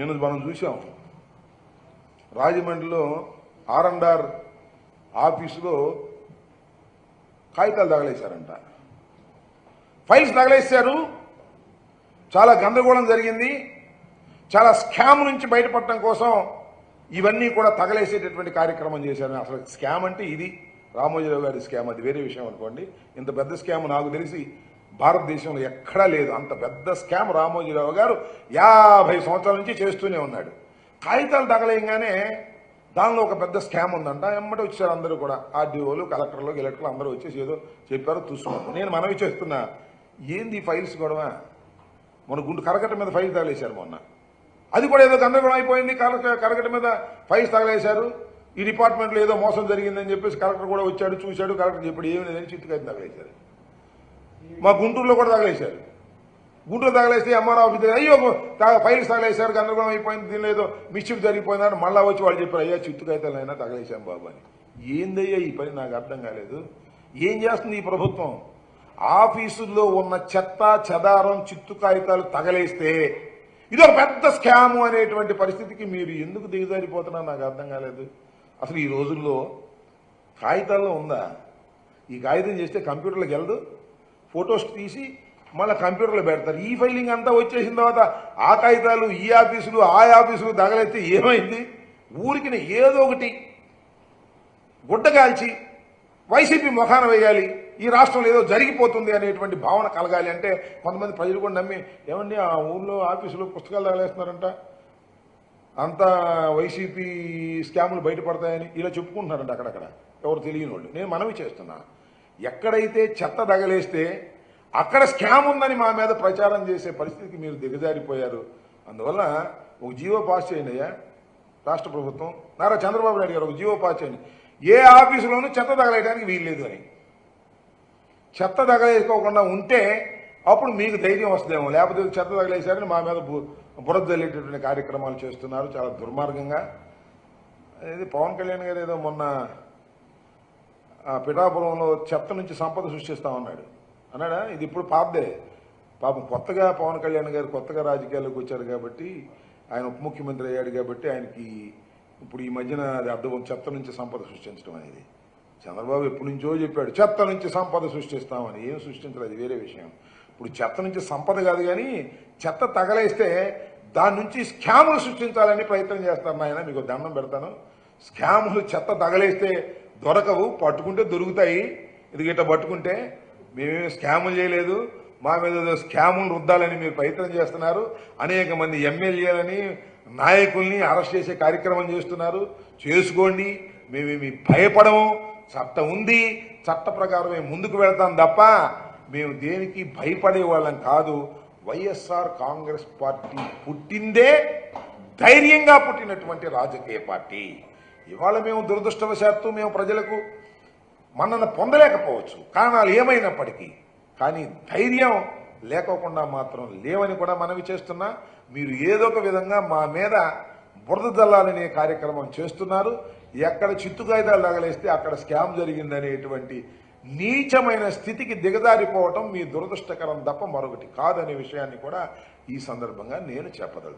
మనం చూసాం రాజమండ్రిలో R&R ఆఫీసులో కాగితాలు తగలేశారంట, ఫైల్స్ తగలేశారు. చాలా గందరగోళం జరిగింది. చాలా స్కామ్ నుంచి బయటపడటం కోసం ఇవన్నీ కూడా తగలేసేటటువంటి కార్యక్రమం చేశారు. అసలు స్కామ్ అంటే ఇది రామోజీరావు గారి స్కామ్, అది వేరే విషయం అనుకోండి. ఇంత పెద్ద స్కామ్ నాకు తెలిసి భారతదేశంలో ఎక్కడా లేదు. అంత పెద్ద స్కామ్ రామోజీరావు గారు 50 సంవత్సరాల నుంచి చేస్తూనే ఉన్నాడు. కాగితాలు తగలేయంగానే దానిలో ఒక పెద్ద స్కామ్ ఉందంట. ఎమ్మటి వచ్చారు అందరూ కూడా, ఆర్డీఓలు, కలెక్టర్లు, గిలెక్టర్లు అందరూ వచ్చేసి ఏదో చెప్పారు, చూసుకున్నారు. నేను మనవి చేస్తున్నా, ఏంది ఫైల్స్ గొడవ? మన గుండు కరకట్ట మీద ఫైల్ తగలేశారు మొన్న, అది కూడా ఏదో గందరగోళం అయిపోయింది. కరకట్ట మీద ఫైల్స్ తగలేశారు. ఈ డిపార్ట్మెంట్లో ఏదో మోసం జరిగిందని చెప్పేసి కలెక్టర్ కూడా వచ్చాడు, చూశాడు. కలెక్టర్ చెప్పాడు ఏమి లేదని చిత్తుకాయ తగలేశారు. మా గుంటూరులో కూడా తగలేశారు. గుంటూరు తగలేస్తే ఎంఆర్ ఆఫీస్ అయ్యో ఫైల్స్ తగలేశారు, గందరగోళం అయిపోయింది, దీనిలో ఏదో మిస్చిఫ్ జరిగిపోయిందని మళ్ళా వచ్చి వాళ్ళు చెప్పారు, అయ్యా చిత్తుకాయతలైనా తగలేశాం బాబు అని. ఏందయ్యా ఈ పని? నాకు అర్థం కాలేదు. ఏం చేస్తుంది ఈ ప్రభుత్వం? ఆఫీసుల్లో ఉన్న చెత్త చెదారం చిత్తు కాగితాలు తగలేస్తే ఇది ఒక పెద్ద స్కాము అనేటువంటి పరిస్థితికి మీరు ఎందుకు దిగజారిపోతున్నా నాకు అర్థం కాలేదు. అసలు ఈ రోజుల్లో కాగితాల్లో ఉందా? ఈ కాగితం చేస్తే కంప్యూటర్లోకి వెళ్ళదు, ఫొటోస్ తీసి మళ్ళీ కంప్యూటర్లో పెడతారు. ఈ ఫైలింగ్ అంతా వచ్చేసిన తర్వాత ఆ కాగితాలు ఈ ఆఫీసులు ఆ ఆఫీసులు తగలైతే ఏమైంది? ఊరికి ఏదో ఒకటి గుడ్డ కాల్చి వైసీపీ మొఖాన వేయాలి, ఈ రాష్ట్రంలో ఏదో జరిగిపోతుంది అనేటువంటి భావన కలగాలి అంటే కొంతమంది ప్రజలు కూడా నమ్మి, ఏమండి ఆ ఊళ్ళో ఆఫీసులో పుస్తకాలు తగలేస్తున్నారంట, అంతా వైసీపీ స్కాములు బయటపడతాయని ఇలా చెప్పుకుంటున్నారంట అక్కడక్కడ ఎవరు తెలియని వాళ్ళు. నేను మనవి చేస్తున్నా, ఎక్కడైతే చెత్త తగలేస్తే అక్కడ స్కామ్ ఉందని మా మీద ప్రచారం చేసే పరిస్థితికి మీరు దిగజారిపోయారు. అందువల్ల ఒక జీవో పాస్ చేయండి అయ్యా రాష్ట్ర ప్రభుత్వం, నారా చంద్రబాబు నాయుడు గారు ఒక జీవో పాస్ చేయండి, ఏ ఆఫీసులోనూ చెత్త తగలేయడానికి వీల్లేదు అని. చెత్త తగలేసుకోకుండా ఉంటే అప్పుడు మీకు ధైర్యం వస్తుందేమో, లేకపోతే చెత్త తగలేశారని మా మీద బురద జల్లేటటువంటి కార్యక్రమాలు చేస్తున్నారు చాలా దుర్మార్గంగా. ఇది పవన్ కళ్యాణ్ గారు ఏదో మొన్న పిఠాపురంలో చెత్త నుంచి సంపద సృష్టిస్తామన్నాడు అన్నాడా? ఇది ఇప్పుడు పాతదే పాపం. కొత్తగా పవన్ కళ్యాణ్ గారు కొత్తగా రాజకీయాల్లోకి వచ్చారు కాబట్టి, ఆయన ఉప ముఖ్యమంత్రి అయ్యాడు కాబట్టి ఆయనకి ఇప్పుడు ఈ మధ్యన అది అర్థం, చెత్త నుంచి సంపద సృష్టించడం అనేది. చంద్రబాబు ఎప్పటి నుంచో చెప్పాడు చెత్త నుంచి సంపద సృష్టిస్తామని. ఏం సృష్టించలేదు, అది వేరే విషయం. ఇప్పుడు చెత్త నుంచి సంపద కాదు కానీ చెత్త తగలేస్తే దాని నుంచి స్కాములు సృష్టించాలని ప్రయత్నం చేస్తారు. నాయన మీకు దండం పెడతాను, స్కాములు చెత్త తగలేస్తే దొరకవు, పట్టుకుంటే దొరుకుతాయి. ఇది గిట్ట పట్టుకుంటే మేమేమి స్కాములు చేయలేదు, మా మీద స్కాములు రుద్దాలని మీరు ప్రయత్నం చేస్తున్నారు. అనేక మంది ఎమ్మెల్యేలని నాయకుల్ని అరెస్ట్ చేసే కార్యక్రమం చేస్తున్నారు. చేసుకోండి, మేమేమి భయపడము. చట్టం ఉంది, చట్ట ప్రకారం మేము ముందుకు వెళ్తాం తప్ప మేము దేనికి భయపడే వాళ్ళం కాదు. వైఎస్ఆర్ కాంగ్రెస్ పార్టీ పుట్టిందే ధైర్యంగా పుట్టినటువంటి రాజకీయ పార్టీ. ఇవాళ మేము దురదృష్టవశాత్తు మేము ప్రజలకు మన్నన పొందలేకపోవచ్చు, కారణాలు ఏమైనప్పటికీ, కానీ ధైర్యం లేకోకుండా మాత్రం లేవని కూడా మనవి చేస్తున్నా. మీరు ఏదో ఒక విధంగా మా మీద బురద జల్లాలనే కార్యక్రమం చేస్తున్నారు. ఎక్కడ చిత్తుకాయిదాలు తగలేస్తే అక్కడ స్కామ్ జరిగిందనేటువంటి నీచమైన స్థితికి దిగజారిపోవటం మీ దురదృష్టకరం తప్ప మరొకటి కాదనే విషయాన్ని కూడా ఈ సందర్భంగా నేను చెప్పదలుచుకున్నాను.